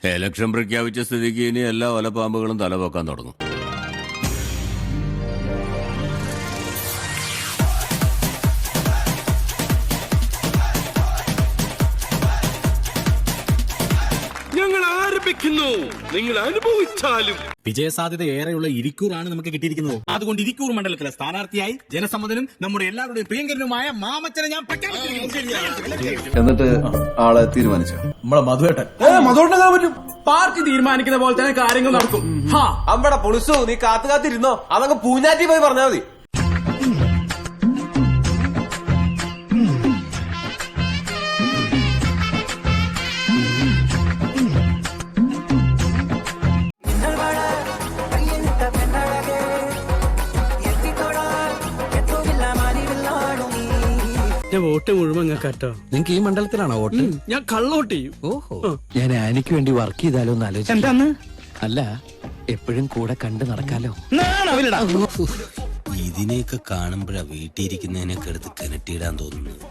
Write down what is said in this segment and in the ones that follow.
Election പ്രഖ്യാപിച്ച സ്ഥിതിക്ക് ഇനി എല്ലാ ഒലപ്പാമ്പുകളും തലപൊക്കാൻ തുടങ്ങും. ഞങ്ങൾ ആരംഭിക്കുന്നു, നിങ്ങൾ അനുഭവിച്ചാലും. വിജയസാധ്യത ഏറെയുള്ള ഇരിക്കൂറാണ് നമുക്ക് കിട്ടിയിരിക്കുന്നത്. അതുകൊണ്ട് ഇരിക്കൂർ മണ്ഡലത്തിലെ സ്ഥാനാർത്ഥിയായി ജനസമ്മതനും നമ്മുടെ എല്ലാവരുടെയും പ്രിയങ്കരനുമായ മാമച്ചനെ ഞാൻ പ്രഖ്യാപിച്ചിരിക്കുന്നു. എന്നിട്ട് ആളെ തീരുമാനിച്ചോ? നമ്മളെ മധുവേട്ടൻ പറ്റും. പാർട്ടി തീരുമാനിക്കുന്ന പോലെ തന്നെ കാര്യങ്ങൾ നടക്കും. അമ്പടെ പൊളിസു, നീ കാത്തിരുന്നോ, അതങ്ങ് പൂഞ്ഞാറ്റി പോയി പറഞ്ഞാൽ മതി. വോട്ട് മുഴുവൻ കേട്ടോ. നിങ്ങക്ക് ഈ മണ്ഡലത്തിലാണോ വോട്ട്? ഞാൻ കള്ളോട്ട് ചെയ്യും. ഓഹോ, ഞാൻ ആനിക്ക് വേണ്ടി വർക്ക് ചെയ്താലോ എന്ന് ആലോചിച്ചു. എന്താന്ന്? അല്ല, എപ്പോഴും കൂടെ കണ്ടു നടക്കാലോ. ഇതിനെയൊക്കെ കാണുമ്പോഴാ വീട്ടിലിരിക്കുന്നതിനൊക്കെ എടുത്ത് കിണറ്റിയിടാൻ തോന്നുന്നത്.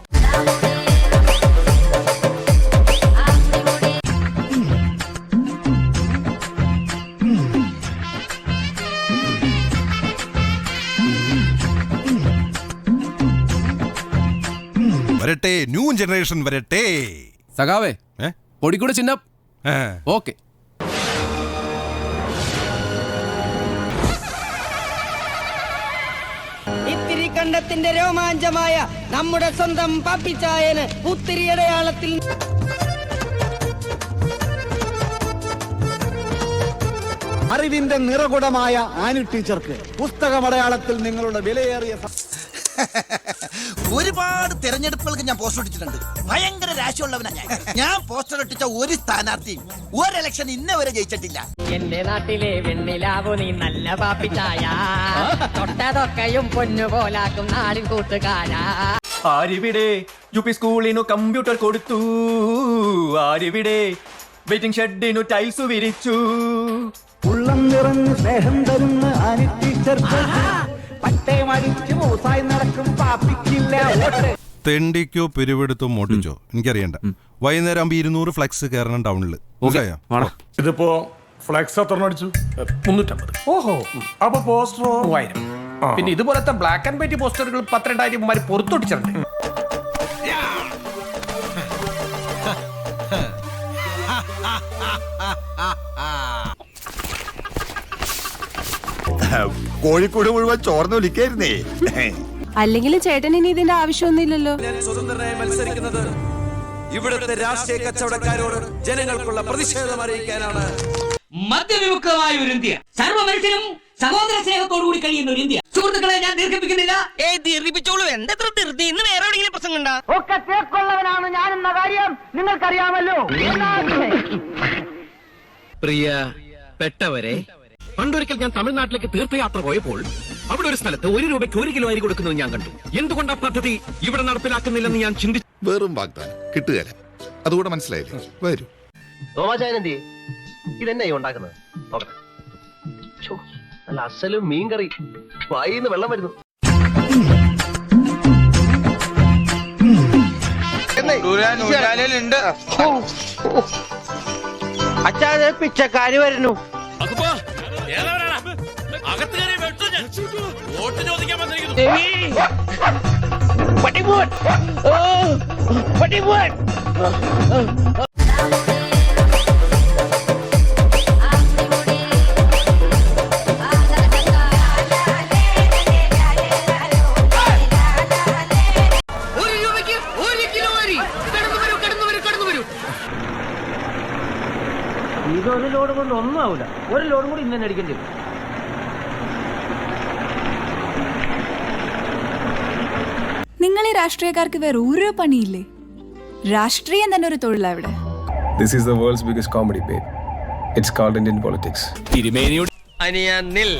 വരട്ടെ, ന്യൂ ജനറേഷൻ വരട്ടെ. സഖാവേ, പൊടിക്കൂടെ ചിഹ്നം. ഓക്കെ. ഇത്തിരി കണ്ടത്തിന്റെ രോമാഞ്ചമായ നമ്മുടെ സ്വന്തം പാപ്പിച്ചായന് പുത്തിരി അടയാളത്തിൽ അറിവിന്റെ നിറകുടമായ ആനി ടീച്ചർക്ക് പുസ്തകമടയാളത്തിൽ നിങ്ങളുടെ വിലയേറിയ ഒരുപാട് തെരഞ്ഞെടുപ്പുകൾക്ക് ഞാൻ പോസ്റ്റർ ഒട്ടിച്ചിട്ടുണ്ട്. ഭയങ്കര രാശിയുള്ളവനാ ഞാൻ പോസ്റ്റർ ഒട്ടിച്ച ഒരു സ്ഥാനാർത്ഥിയും ഒരു ഇലക്ഷൻ ഇന്നേ വരെ ജയിച്ചിട്ടില്ല. എന്റെ നാട്ടിലെ വെണ്ണിലാവു നീ നല്ല പാപ്പിച്ചായ, തൊട്ടതൊക്കെയും പൊന്നുപോലാക്കും നാടിൻ കൂട്ടുകാരാ. ആരിവിടെ യുപി സ്കൂളിനു കമ്പ്യൂട്ടർ കൊടുത്തു, ആരിവിടെ വെയിറ്റിംഗ് ഷെഡിനു ടൈൽസ് വിരിച്ചു. ഉള്ളം നിറഞ്ഞ് സ്നേഹം തരുന്ന ആനി ടീച്ചർക്ക് പട്ടയമടിച്ച് മൂസായി നടക്കും പാപ്പിക്കില്ല. തെണ്ടിക്കോ പിരിവെടുത്തോ മോട്ടിച്ചോ എനിക്കറിയണ്ട. വൈകുന്നേരം ആകുമ്പോ 200 ഫ്ലെക്സ് കയറണം ടൗണില്. ഇതിപ്പോ ഫ്ലെക്സ് എത്ര അടിച്ചു? 350. ഓഹോ, അപ്പൊ പോസ്റ്ററോ 3000. പിന്നെ ഇതുപോലത്തെ ബ്ലാക്ക് ആൻഡ് വൈറ്റ് പോസ്റ്ററുകൾ 12,000 പുറത്തൊട്ടിച്ചിട്ടുണ്ട്. കോഴിക്കോട് മുഴുവൻ ചോർന്നൊലിക്കായിരുന്നേ. അല്ലെങ്കിലും ചേട്ടൻ ഇനി ഇതിന്റെ ആവശ്യമൊന്നുമില്ലല്ലോ. സ്വതന്ത്രനായി മത്സരിക്കുന്നത് ഇവിടുത്തെ രാഷ്ട്രീയ കച്ചവടക്കാരോട് ജനങ്ങൾക്കുള്ള പ്രതിഷേധം അറിയിക്കാനാണ്. മദ്യവിമുക്തമായ ഒരു ഇന്ത്യ, സർവ്വ മനുഷ്യനും സഹോദര സ്നേഹത്തോടുകൂടി കഴിയുന്ന ഒരു ഇന്ത്യ. സുഹൃത്തുക്കളെ, ഞാൻ ദീർഘിപ്പിക്കുന്നില്ല. ദീർഘിപ്പിച്ചോളൂ. എന്താ ധൃതി? ഇന്ന് വേറെ എവിടെയെങ്കിലും പ്രസംഗം ഒക്കെ തേക്കൊള്ളവനാണ് ഞാനെന്ന കാര്യം നിങ്ങൾക്കറിയാമല്ലോ. പ്രിയ പെട്ടവരെ, പണ്ടൊരിക്കൽ ഞാൻ തമിഴ്നാട്ടിലേക്ക് തീർത്ഥയാത്ര പോയപ്പോൾ അവിടെ ഒരു സ്ഥലത്ത് 1 രൂപയ്ക്ക് 1 കിലോ അരി കൊടുക്കുന്നത് ഞാൻ കണ്ടു. എന്തുകൊണ്ട് ആ പദ്ധതി ഇവിടെ നടപ്പിലാക്കുന്നില്ലെന്ന് ഞാൻ ചിന്തിച്ചു. വെറും വാഗ്ദാനം കിട്ടുകയല്ല, അതുകൂടെ മനസ്സിലായില്ലേ? വരൂ. തോമാചായനെന്തി ഇതെന്നെ ഉണ്ടാക്കുന്നത്? നല്ല അസലും മീൻകറി, വായിന്ന് വെള്ളം വരുന്നു. അച്ഛാ, പിച്ചക്കാര് വരുന്നു. ഇതൊരു ലോഡ് കൊണ്ട് ഒന്നും ആവില്ല. ഒരു ലോഡും കൂടി ഇന്ന് തന്നെ അടിക്കേണ്ടി വരും. നിങ്ങൾ ഈ രാഷ്ട്രീയക്കാർക്ക് വേറെ ഒരു പണിയില്ലേ? രാഷ്ട്രീയം തന്നെ ഒരു തൊഴിലാ ഇവിടെ. This is the world's biggest comedy, babe. It's called Indian politics. അനിയ നിൽ